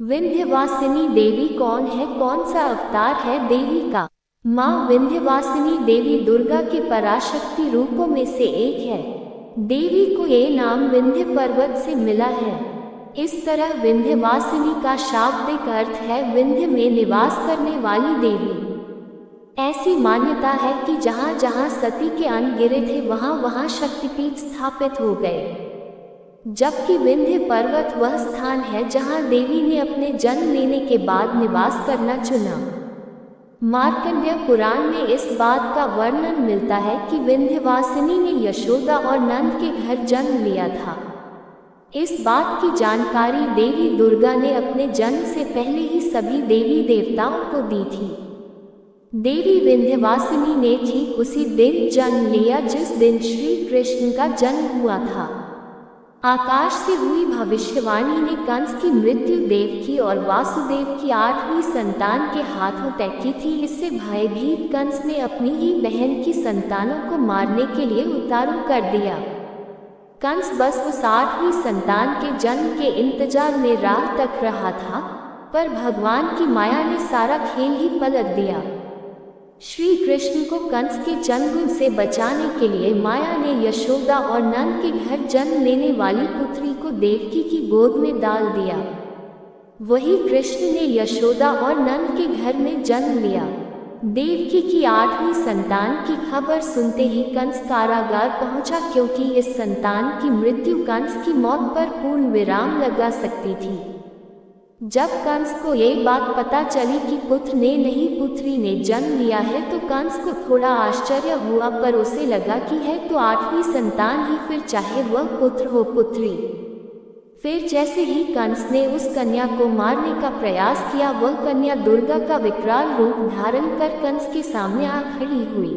विंध्यवासिनी देवी कौन है? कौन सा अवतार है देवी का? माँ विंध्यवासिनी देवी दुर्गा के पराशक्ति रूपों में से एक है। देवी को ये नाम विंध्य पर्वत से मिला है। इस तरह विंध्यवासिनी का शाब्दिक अर्थ है विंध्य में निवास करने वाली देवी। ऐसी मान्यता है कि जहाँ जहाँ सती के अंग गिरे थे वहाँ वहाँ शक्तिपीठ स्थापित हो गए, जबकि विंध्य पर्वत वह स्थान है जहाँ देवी ने अपने जन्म लेने के बाद निवास करना चुना। मार्कंडेय पुराण में इस बात का वर्णन मिलता है कि विंध्यवासिनी ने यशोदा और नंद के घर जन्म लिया था। इस बात की जानकारी देवी दुर्गा ने अपने जन्म से पहले ही सभी देवी देवताओं को दी थी। देवी विंध्यवासिनी ने ठीक उसी दिन जन्म लिया जिस दिन श्री कृष्ण का जन्म हुआ था। आकाश से हुई भविष्यवाणी ने कंस की मृत्यु देवकी और वासुदेव की 8वीं संतान के हाथों तय की थी। इससे भयभीत कंस ने अपनी ही बहन की संतानों को मारने के लिए उतारू कर दिया। कंस बस उस 8वीं संतान के जन्म के इंतजार में राह तक रहा था, पर भगवान की माया ने सारा खेल ही पलट दिया। श्री कृष्ण को कंस के चंगुल से बचाने के लिए माया ने यशोदा और नंद के घर जन्म लेने वाली पुत्री को देवकी की गोद में डाल दिया। वही कृष्ण ने यशोदा और नंद के घर में जन्म लिया। देवकी की 8वीं संतान की खबर सुनते ही कंस कारागार पहुंचा, क्योंकि इस संतान की मृत्यु कंस की मौत पर पूर्ण विराम लगा सकती थी। जब कंस को ये बात पता चली कि पुत्र ने नहीं पुत्री ने जन्म लिया है तो कंस को थोड़ा आश्चर्य हुआ, पर उसे लगा कि है तो 8वीं संतान ही, फिर चाहे वह पुत्र हो पुत्री। फिर जैसे ही कंस ने उस कन्या को मारने का प्रयास किया, वह कन्या दुर्गा का विकराल रूप धारण कर कंस के सामने आ खड़ी हुई।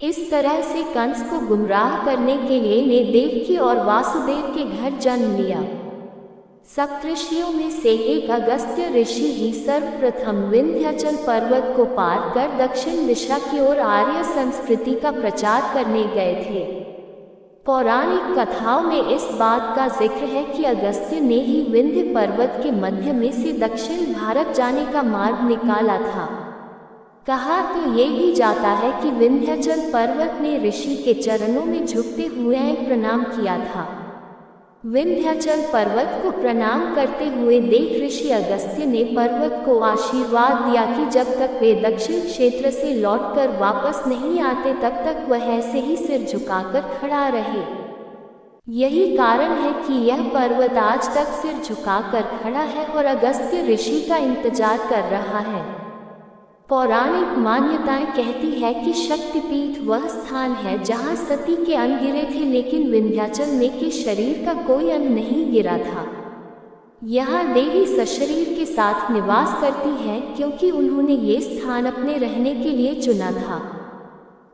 इस तरह से कंस को गुमराह करने के लिए ने देवकी और वासुदेव के घर जन्म लिया। सप्तऋषियों में से एक अगस्त्य ऋषि ही सर्वप्रथम विंध्याचल पर्वत को पार कर दक्षिण दिशा की ओर आर्य संस्कृति का प्रचार करने गए थे। पौराणिक कथाओं में इस बात का जिक्र है कि अगस्त्य ने ही विंध्य पर्वत के मध्य में से दक्षिण भारत जाने का मार्ग निकाला था। कहा तो ये भी जाता है कि विंध्याचल पर्वत ने ऋषि के चरणों में झुकते हुए प्रणाम किया था। विंध्याचल पर्वत को प्रणाम करते हुए देख ऋषि अगस्त्य ने पर्वत को आशीर्वाद दिया कि जब तक वे दक्षिण क्षेत्र से लौटकर वापस नहीं आते तब तक वह ऐसे ही सिर झुकाकर खड़ा रहे। यही कारण है कि यह पर्वत आज तक सिर झुकाकर खड़ा है और अगस्त्य ऋषि का इंतजार कर रहा है। पौराणिक मान्यताएं कहती है कि शक्तिपीठ वह स्थान है जहां सती के अंग गिरे थे, लेकिन विंध्याचल में के शरीर का कोई अंग नहीं गिरा था। यहाँ देवी सशरीर के साथ निवास करती है, क्योंकि उन्होंने ये स्थान अपने रहने के लिए चुना था।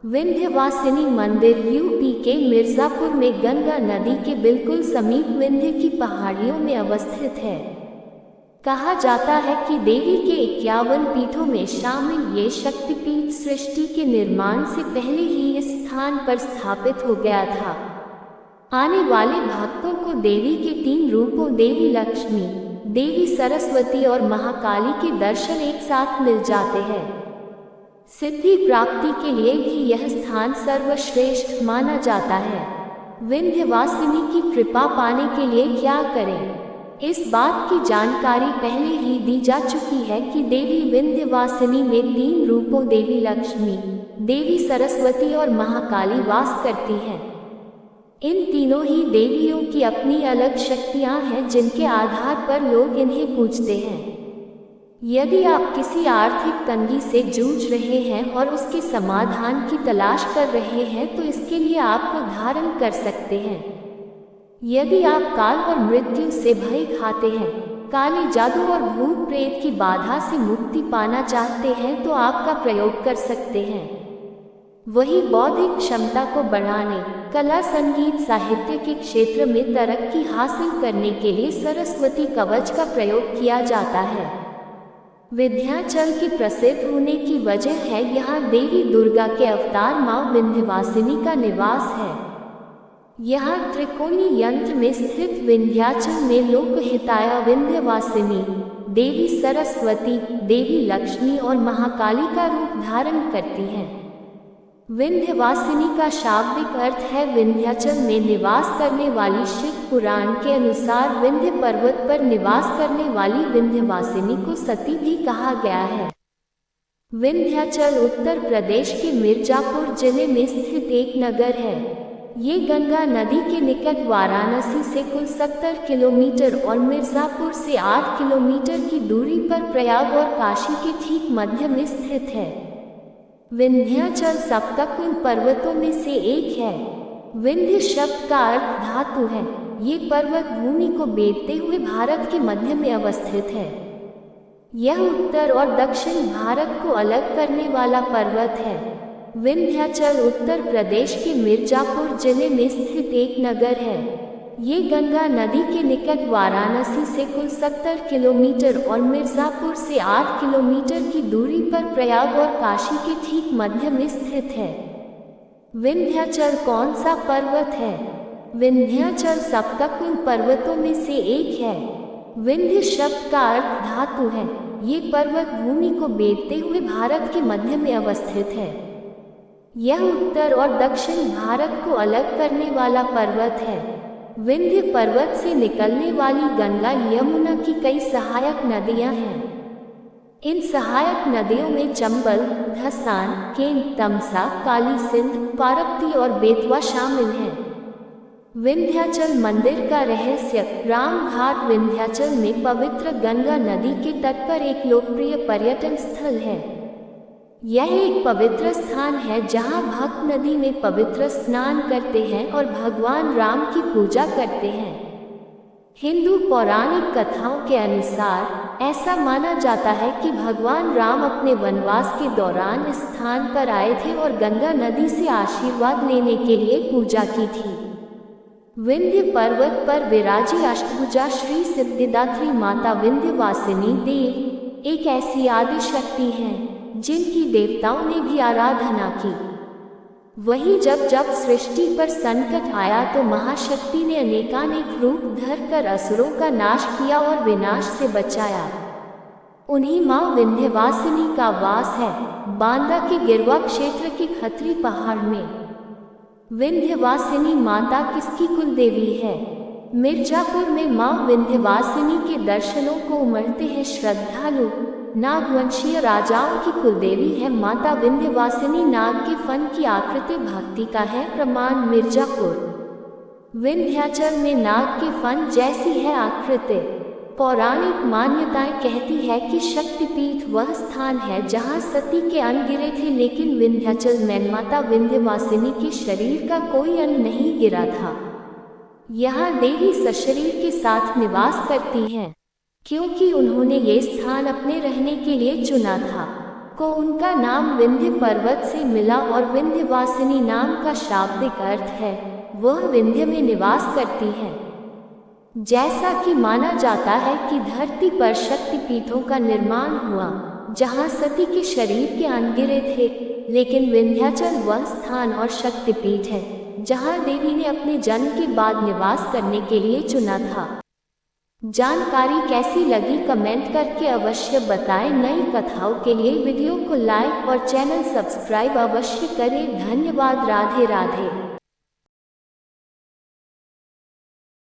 विंध्यवासिनी मंदिर यूपी के मिर्जापुर में गंगा नदी के बिल्कुल समीप विंध्य की पहाड़ियों में अवस्थित है। कहा जाता है कि देवी के 51 पीठों में शामिल ये शक्तिपीठ सृष्टि के निर्माण से पहले ही इस स्थान पर स्थापित हो गया था। आने वाले भक्तों को देवी के 3 रूपों देवी लक्ष्मी, देवी सरस्वती और महाकाली के दर्शन एक साथ मिल जाते हैं। सिद्धि प्राप्ति के लिए भी यह स्थान सर्वश्रेष्ठ माना जाता है। विंध्यवासिनी की कृपा पाने के लिए क्या करें? इस बात की जानकारी पहले ही दी जा चुकी है कि देवी विंध्यवासिनी में 3 रूपों देवी लक्ष्मी, देवी सरस्वती और महाकाली वास करती हैं। इन तीनों ही देवियों की अपनी अलग शक्तियां हैं जिनके आधार पर लोग इन्हें पूजते हैं। यदि आप किसी आर्थिक तंगी से जूझ रहे हैं और उसके समाधान की तलाश कर रहे हैं तो इसके लिए आपको धारण कर सकते हैं। यदि आप काल और मृत्यु से भय खाते हैं, काले जादू और भूत प्रेत की बाधा से मुक्ति पाना चाहते हैं तो आपका प्रयोग कर सकते हैं। वही बौद्धिक क्षमता को बढ़ाने, कला संगीत साहित्य के क्षेत्र में तरक्की हासिल करने के लिए सरस्वती कवच का प्रयोग किया जाता है। विंध्याचल के प्रसिद्ध होने की वजह है यहाँ देवी दुर्गा के अवतार माँ विंध्यवासिनी का निवास है। यहाँ त्रिकोणी यंत्र में स्थित विंध्याचल में लोकहिताया विंध्यवासिनी देवी सरस्वती, देवी लक्ष्मी और महाकाली का रूप धारण करती हैं। विंध्यवासिनी का शाब्दिक अर्थ है विंध्याचल में निवास करने वाली। शिव पुराण के अनुसार विंध्य पर्वत पर निवास करने वाली विंध्यवासिनी को सती भी कहा गया है। विंध्याचल उत्तर प्रदेश के मिर्जापुर जिले में स्थित एक नगर है। ये गंगा नदी के निकट वाराणसी से कुल 70 किलोमीटर और मिर्जापुर से 8 किलोमीटर की दूरी पर प्रयाग और काशी के ठीक मध्य में स्थित है। विंध्याचल सप्तकुल पर्वतों में से एक है। विंध्य शब्द का अर्थ धातु है। ये पर्वत भूमि को बेधते हुए भारत के मध्य में अवस्थित है। यह उत्तर और दक्षिण भारत को अलग करने वाला पर्वत है। विंध्याचल उत्तर प्रदेश के मिर्जापुर जिले में स्थित एक नगर है। ये गंगा नदी के निकट वाराणसी से कुल 70 किलोमीटर और मिर्जापुर से 8 किलोमीटर की दूरी पर प्रयाग और काशी के ठीक मध्य में स्थित है। विंध्याचल कौन सा पर्वत है? विंध्याचल सप्तकुल पर्वतों में से एक है। विंध्य शब्द का अर्थ धातु है। ये पर्वत भूमि को बेधते हुए भारत के मध्य में अवस्थित है। यह उत्तर और दक्षिण भारत को अलग करने वाला पर्वत है। विंध्य पर्वत से निकलने वाली गंगा यमुना की कई सहायक नदियां हैं। इन सहायक नदियों में चंबल, धसान, केन, तमसा, काली सिंध, पारप्ती और बेतवा शामिल हैं। विंध्याचल मंदिर का रहस्य। राम घाट विंध्याचल में पवित्र गंगा नदी के तट पर एक लोकप्रिय पर्यटन स्थल है। यह एक पवित्र स्थान है जहां भक्त नदी में पवित्र स्नान करते हैं और भगवान राम की पूजा करते हैं। हिंदू पौराणिक कथाओं के अनुसार ऐसा माना जाता है कि भगवान राम अपने वनवास के दौरान इस स्थान पर आए थे और गंगा नदी से आशीर्वाद लेने के लिए पूजा की थी। विंध्य पर्वत पर विराजी अष्टभुजा श्री सिद्धिदात्री माता विंध्यवासिनी देव एक ऐसी आदि शक्ति है जिनकी देवताओं ने भी आराधना की। वहीं जब जब सृष्टि पर संकट आया तो महाशक्ति ने अनेकानेक रूप धरकर असुरों का नाश किया और विनाश से बचाया। उन्हीं मां विंध्यवासिनी का वास है बांदा के गिरवा क्षेत्र के खत्री पहाड़ में। विंध्यवासिनी माता किसकी कुलदेवी है? मिर्जापुर में मां विंध्यवासिनी के दर्शनों को उमड़ते हैं श्रद्धालु। नागवंशीय राजाओं की कुलदेवी है माता विंध्यवासिनी। नाग के फन की आकृति भक्ति का है प्रमाण। मिर्जापुर विंध्याचल में नाग के फन जैसी है आकृति। पौराणिक मान्यताएं कहती है कि शक्तिपीठ वह स्थान है जहां सती के अंग गिरे थे, लेकिन विंध्याचल में माता विंध्यवासिनी के शरीर का कोई अंग नहीं गिरा था। यहाँ देवी सशरीर के साथ निवास करती हैं। क्योंकि उन्होंने ये स्थान अपने रहने के लिए चुना था, को उनका नाम विंध्य पर्वत से मिला और विंध्यवासिनी नाम का शाब्दिक अर्थ है वह विंध्य में निवास करती है। जैसा कि माना जाता है कि धरती पर शक्तिपीठों का निर्माण हुआ जहां सती के शरीर के अंग गिरे थे, लेकिन विंध्याचल वह स्थान और शक्तिपीठ है जहां देवी ने अपने जन्म के बाद निवास करने के लिए चुना था। जानकारी कैसी लगी कमेंट करके अवश्य बताएं। नई कथाओं के लिए वीडियो को लाइक और चैनल सब्सक्राइब अवश्य करें। धन्यवाद। राधे राधे।